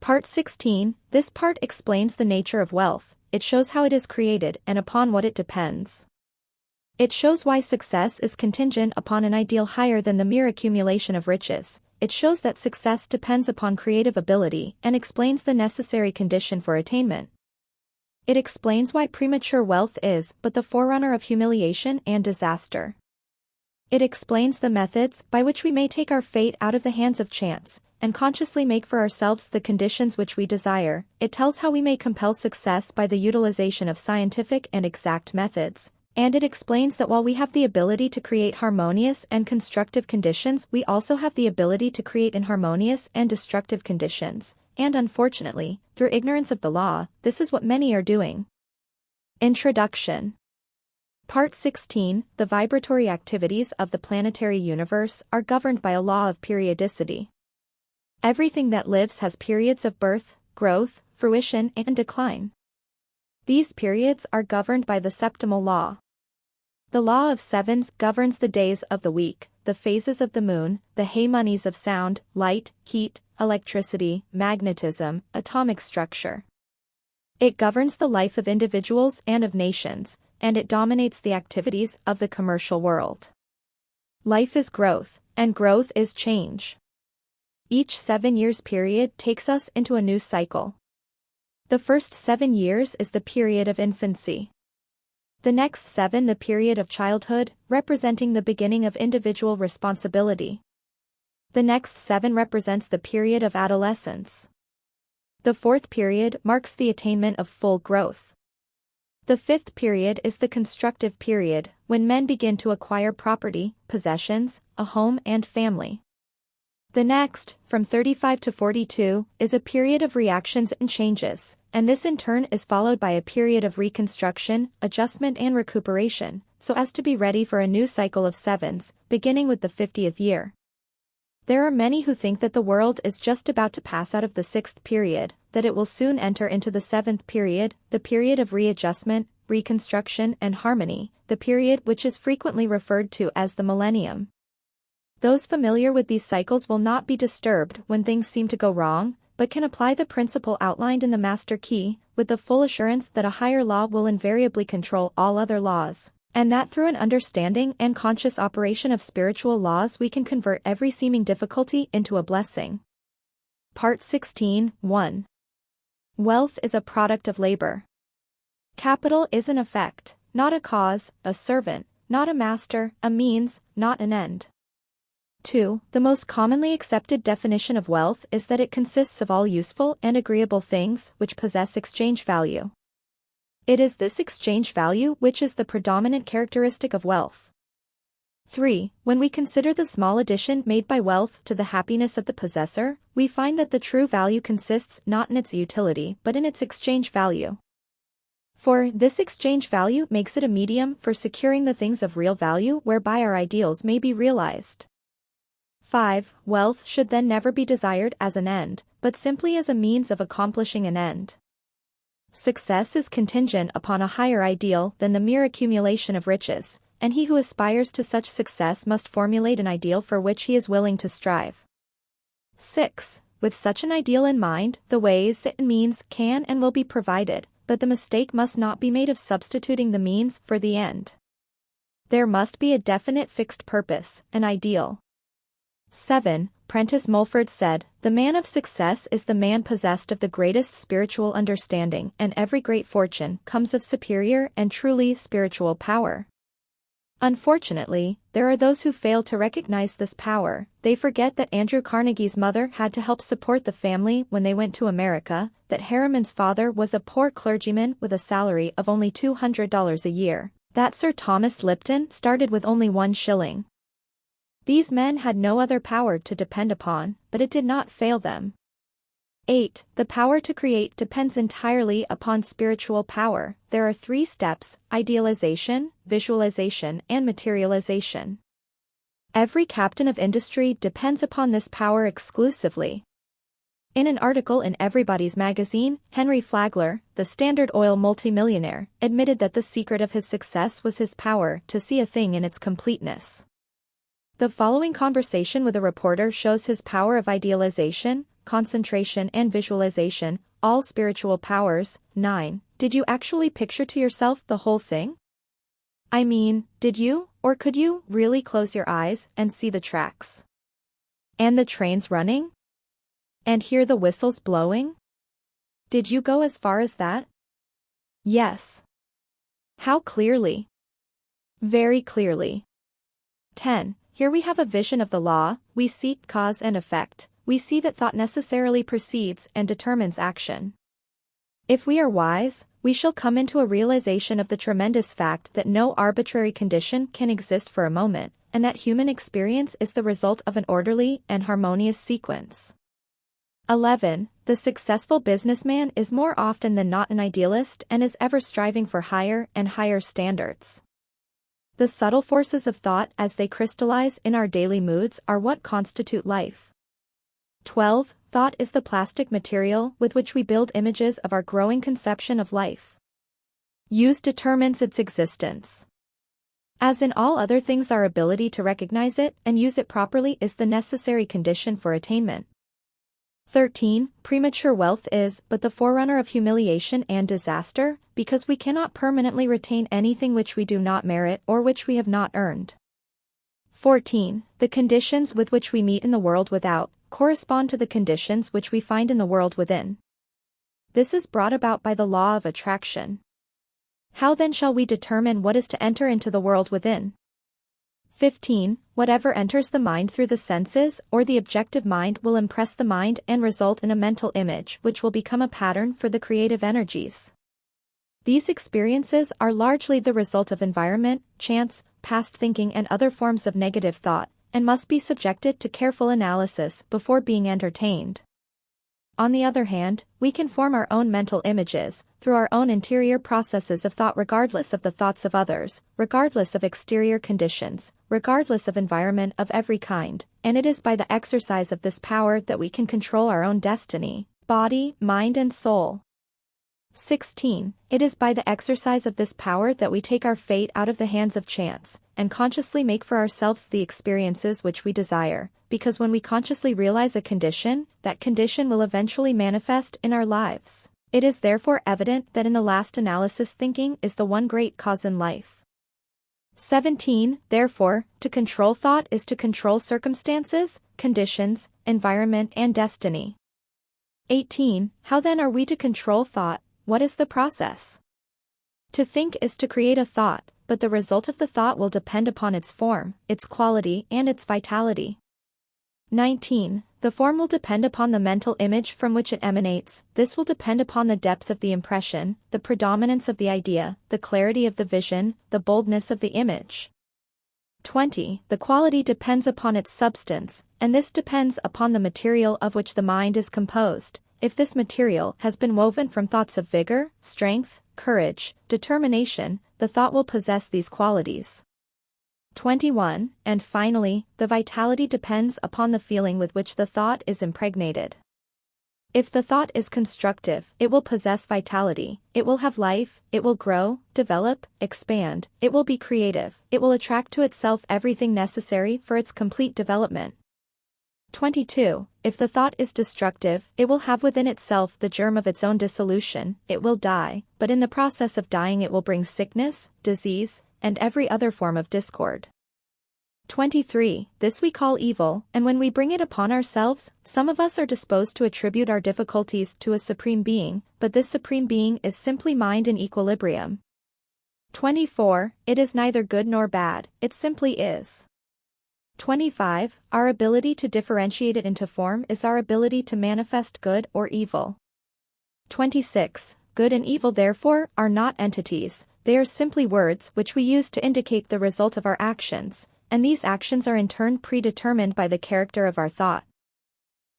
Part 16. This part explains the nature of wealth. It shows how it is created and upon what it depends. It shows why success is contingent upon an ideal higher than the mere accumulation of riches. It shows that success depends upon creative ability and explains the necessary condition for attainment. It explains why premature wealth is but the forerunner of humiliation and disaster. It explains the methods by which we may take our fate out of the hands of chance and consciously make for ourselves the conditions which we desire. It tells how we may compel success by the utilization of scientific and exact methods. And it explains that while we have the ability to create harmonious and constructive conditions, we also have the ability to create inharmonious and destructive conditions. And unfortunately, through ignorance of the law, this is what many are doing. Introduction. Part 16. The vibratory activities of the planetary universe are governed by a law of periodicity. Everything that lives has periods of birth, growth, fruition, and decline. These periods are governed by the septimal law. The law of sevens governs the days of the week, the phases of the moon, the harmonies of sound, light, heat, electricity, magnetism, atomic structure. It governs the life of individuals and of nations, and it dominates the activities of the commercial world. Life is growth, and growth is change. Each 7 years period takes us into a new cycle. The first 7 years is the period of infancy. The next 7 the period of childhood, representing the beginning of individual responsibility. The next 7 represents the period of adolescence. The 4th period marks the attainment of full growth. The 5th period is the constructive period, when men begin to acquire property, possessions, a home and family. The next, from 35 to 42, is a period of reactions and changes, and this in turn is followed by a period of reconstruction, adjustment and recuperation, so as to be ready for a new cycle of sevens, beginning with the 50th year. There are many who think that the world is just about to pass out of the 6th period, that it will soon enter into the 7th period, the period of readjustment, reconstruction and harmony, the period which is frequently referred to as the millennium. Those familiar with these cycles will not be disturbed when things seem to go wrong, but can apply the principle outlined in the Master Key, with the full assurance that a higher law will invariably control all other laws, and that through an understanding and conscious operation of spiritual laws we can convert every seeming difficulty into a blessing. Part 16. 1. Wealth is a product of labor. Capital is an effect, not a cause, a servant, not a master, a means, not an end. 2. The most commonly accepted definition of wealth is that it consists of all useful and agreeable things which possess exchange value. It is this exchange value which is the predominant characteristic of wealth. 3. When we consider the small addition made by wealth to the happiness of the possessor, we find that the true value consists not in its utility but in its exchange value. 4. This exchange value makes it a medium for securing the things of real value whereby our ideals may be realized. 5. Wealth should then never be desired as an end, but simply as a means of accomplishing an end. Success is contingent upon a higher ideal than the mere accumulation of riches, and he who aspires to such success must formulate an ideal for which he is willing to strive. 6. With such an ideal in mind, the ways and means can and will be provided, but the mistake must not be made of substituting the means for the end. There must be a definite fixed purpose, an ideal. 7. Prentice Mulford said, "The man of success is the man possessed of the greatest spiritual understanding, and every great fortune comes of superior and truly spiritual power." Unfortunately, there are those who fail to recognize this power. They forget that Andrew Carnegie's mother had to help support the family when they went to America, that Harriman's father was a poor clergyman with a salary of only $200 a year, that Sir Thomas Lipton started with only 1 shilling. These men had no other power to depend upon, but it did not fail them. 8. The power to create depends entirely upon spiritual power. There are 3 steps: idealization, visualization, and materialization. Every captain of industry depends upon this power exclusively. In an article in Everybody's Magazine, Henry Flagler, the Standard Oil multimillionaire, admitted that the secret of his success was his power to see a thing in its completeness. The following conversation with a reporter shows his power of idealization. concentration and visualization, all spiritual powers. 9. Did you actually picture to yourself the whole thing? I mean, did you, or could you, really close your eyes and see the tracks? And the trains running? And hear the whistles blowing? Did you go as far as that? Yes. How clearly? Very clearly. 10. Here we have a vision of the law. We see cause and effect. We see that thought necessarily precedes and determines action. If we are wise, we shall come into a realization of the tremendous fact that no arbitrary condition can exist for a moment, and that human experience is the result of an orderly and harmonious sequence. 11. The successful businessman is more often than not an idealist and is ever striving for higher and higher standards. The subtle forces of thought as they crystallize in our daily moods are what constitute life. 12. Thought is the plastic material with which we build images of our growing conception of life. Use determines its existence. As in all other things, our ability to recognize it and use it properly is the necessary condition for attainment. 13. Premature wealth is but the forerunner of humiliation and disaster, because we cannot permanently retain anything which we do not merit or which we have not earned. 14. The conditions with which we meet in the world without correspond to the conditions which we find in the world within. This is brought about by the law of attraction. How then shall we determine what is to enter into the world within? 15. Whatever enters the mind through the senses or the objective mind will impress the mind and result in a mental image which will become a pattern for the creative energies. These experiences are largely the result of environment, chance, past thinking and other forms of negative thought, and must be subjected to careful analysis before being entertained. On the other hand, we can form our own mental images, through our own interior processes of thought regardless of the thoughts of others, regardless of exterior conditions, regardless of environment of every kind, and it is by the exercise of this power that we can control our own destiny, body, mind and soul. 16. It is by the exercise of this power that we take our fate out of the hands of chance, and consciously make for ourselves the experiences which we desire, because when we consciously realize a condition, that condition will eventually manifest in our lives. It is therefore evident that in the last analysis thinking is the one great cause in life. 17. Therefore, to control thought is to control circumstances, conditions, environment and destiny. 18. How then are we to control thought? What is the process? To think is to create a thought, but the result of the thought will depend upon its form, its quality and its vitality. 19. The form will depend upon the mental image from which it emanates. This will depend upon the depth of the impression, the predominance of the idea, the clarity of the vision, the boldness of the image. 20. The quality depends upon its substance, and this depends upon the material of which the mind is composed. If this material has been woven from thoughts of vigor, strength, courage, determination, the thought will possess these qualities. 21. And finally, the vitality depends upon the feeling with which the thought is impregnated. If the thought is constructive, it will possess vitality, it will have life, it will grow, develop, expand, it will be creative, it will attract to itself everything necessary for its complete development. 22. If the thought is destructive, it will have within itself the germ of its own dissolution, it will die, but in the process of dying it will bring sickness, disease, and every other form of discord. 23. This we call evil, and when we bring it upon ourselves, some of us are disposed to attribute our difficulties to a supreme being, but this supreme being is simply mind in equilibrium. 24. It is neither good nor bad, it simply is. 25. Our ability to differentiate it into form is our ability to manifest good or evil. 26. Good and evil therefore are not entities, they are simply words which we use to indicate the result of our actions, and these actions are in turn predetermined by the character of our thought.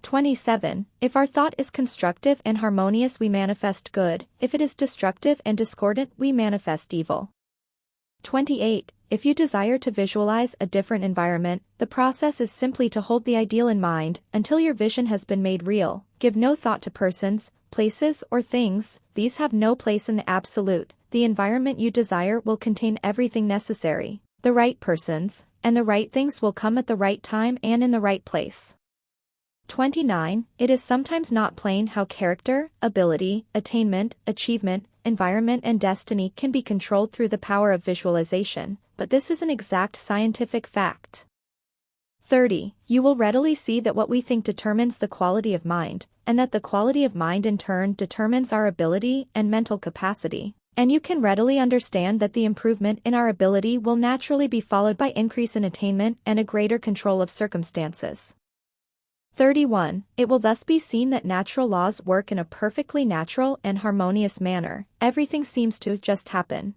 27. If our thought is constructive and harmonious we manifest good, if it is destructive and discordant we manifest evil. 28. If you desire to visualize a different environment, the process is simply to hold the ideal in mind until your vision has been made real. Give no thought to persons, places, or things, these have no place in the absolute. The environment you desire will contain everything necessary. The right persons, and the right things will come at the right time and in the right place. 29. It is sometimes not plain how character, ability, attainment, achievement, environment and destiny can be controlled through the power of visualization, but this is an exact scientific fact. 30. You will readily see that what we think determines the quality of mind, and that the quality of mind in turn determines our ability and mental capacity. And you can readily understand that the improvement in our ability will naturally be followed by increase in attainment and a greater control of circumstances. 31. It will thus be seen that natural laws work in a perfectly natural and harmonious manner. Everything seems to just happen.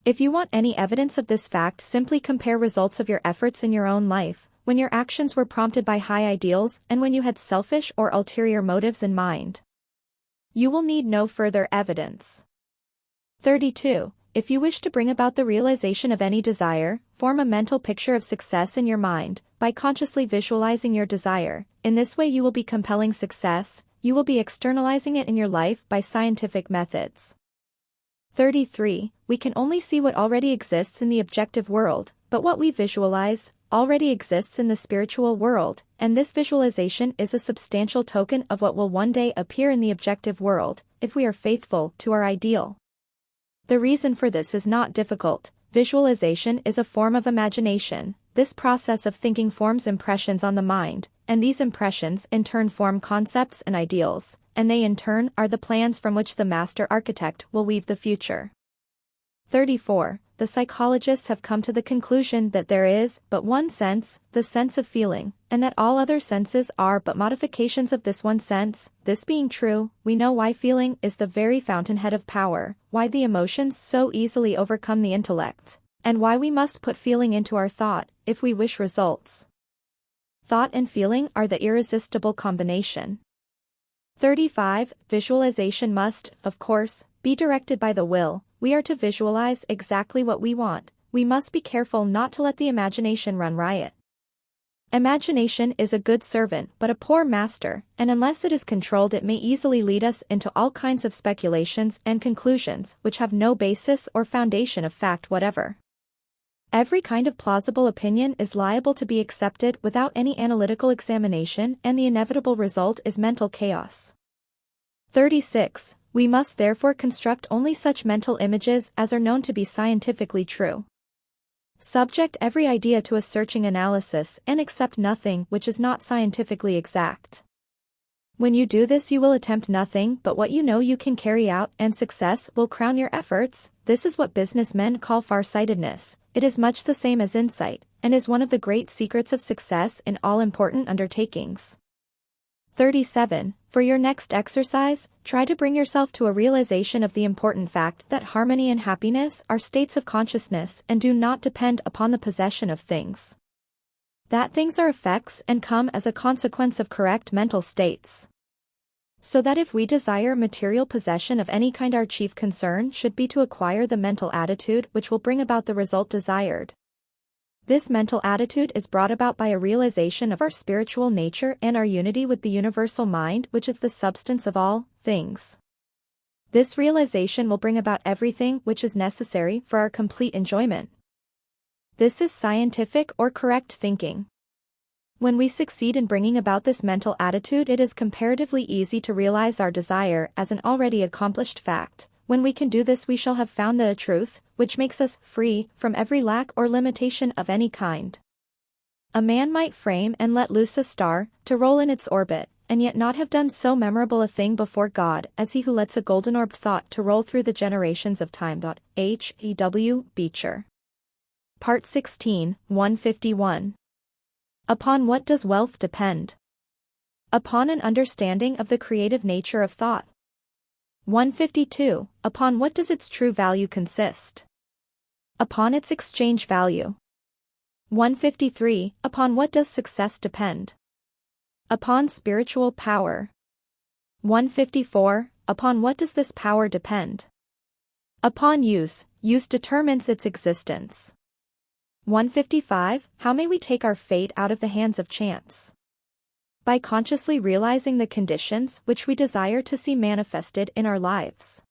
If you want any evidence of this fact, simply compare results of your efforts in your own life, when your actions were prompted by high ideals and when you had selfish or ulterior motives in mind. You will need no further evidence. 32. If you wish to bring about the realization of any desire, form a mental picture of success in your mind, by consciously visualizing your desire. In this way you will be compelling success, you will be externalizing it in your life by scientific methods. 33. We can only see what already exists in the objective world, but what we visualize already exists in the spiritual world, and this visualization is a substantial token of what will one day appear in the objective world, if we are faithful to our ideal. The reason for this is not difficult. Visualization is a form of imagination. This process of thinking forms impressions on the mind, and these impressions in turn form concepts and ideals, and they in turn are the plans from which the master architect will weave the future. 34. The psychologists have come to the conclusion that there is but one sense, the sense of feeling, and that all other senses are but modifications of this one sense. This being true, we know why feeling is the very fountainhead of power, why the emotions so easily overcome the intellect, and why we must put feeling into our thought, if we wish results. Thought and feeling are the irresistible combination. 35. Visualization must, of course, be directed by the will. We are to visualize exactly what we want. We must be careful not to let the imagination run riot. Imagination is a good servant but a poor master, and unless it is controlled it may easily lead us into all kinds of speculations and conclusions which have no basis or foundation of fact whatever. Every kind of plausible opinion is liable to be accepted without any analytical examination, and the inevitable result is mental chaos. 36. We must therefore construct only such mental images as are known to be scientifically true. Subject every idea to a searching analysis and accept nothing which is not scientifically exact. When you do this you will attempt nothing but what you know you can carry out, and success will crown your efforts. This is what businessmen call farsightedness. It is much the same as insight, and is one of the great secrets of success in all important undertakings. 37. For your next exercise, try to bring yourself to a realization of the important fact that harmony and happiness are states of consciousness and do not depend upon the possession of things. That things are effects and come as a consequence of correct mental states. So that if we desire material possession of any kind, our chief concern should be to acquire the mental attitude which will bring about the result desired. This mental attitude is brought about by a realization of our spiritual nature and our unity with the universal mind, which is the substance of all things. This realization will bring about everything which is necessary for our complete enjoyment. This is scientific or correct thinking. When we succeed in bringing about this mental attitude, it is comparatively easy to realize our desire as an already accomplished fact. When we can do this, we shall have found the truth, which makes us free from every lack or limitation of any kind. A man might frame and let loose a star to roll in its orbit, and yet not have done so memorable a thing before God as he who lets a golden-orbed thought to roll through the generations of time. H. E. W. Beecher. Part 16, 151. Upon what does wealth depend? Upon an understanding of the creative nature of thought. 152. Upon what does its true value consist? Upon its exchange value. 153. Upon what does success depend? Upon spiritual power. 154. Upon what does this power depend? Upon use. Use determines its existence. 155. How may we take our fate out of the hands of chance? By consciously realizing the conditions which we desire to see manifested in our lives.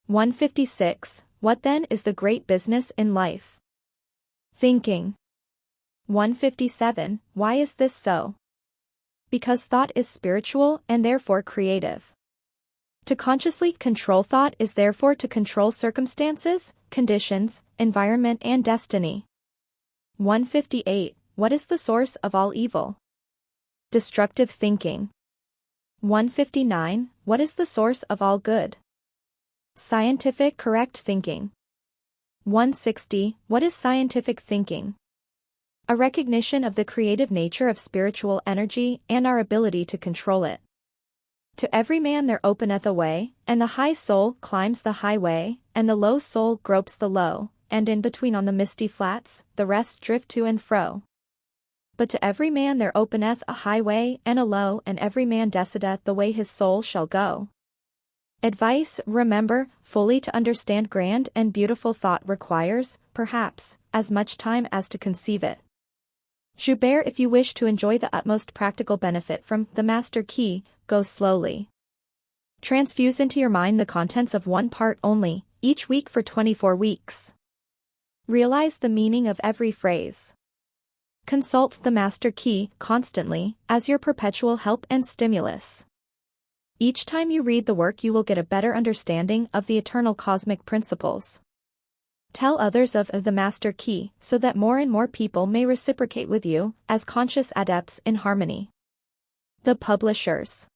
156. What then is the great business in life? Thinking. 157. Why is this so? Because thought is spiritual and therefore creative. To consciously control thought is therefore to control circumstances, conditions, environment and destiny. 158. What is the source of all evil? Destructive thinking. 159. What is the source of all good? Scientific correct thinking. 160. What is scientific thinking? A recognition of the creative nature of spiritual energy and our ability to control it. To every man there openeth a way, and the high soul climbs the highway, and the low soul gropes the low, and in between on the misty flats, the rest drift to and fro. But to every man there openeth a highway and a low, and every man decideth the way his soul shall go. Advice: remember, fully to understand grand and beautiful thought requires, perhaps, as much time as to conceive it. Joubert: if you wish to enjoy the utmost practical benefit from the Master Key, go slowly. Transfuse into your mind the contents of one part only, each week for 24 weeks. Realize the meaning of every phrase. Consult the Master Key constantly, as your perpetual help and stimulus. Each time you read the work you will get a better understanding of the eternal cosmic principles. Tell others of the Master Key so that more and more people may reciprocate with you as conscious adepts in harmony. The Publishers.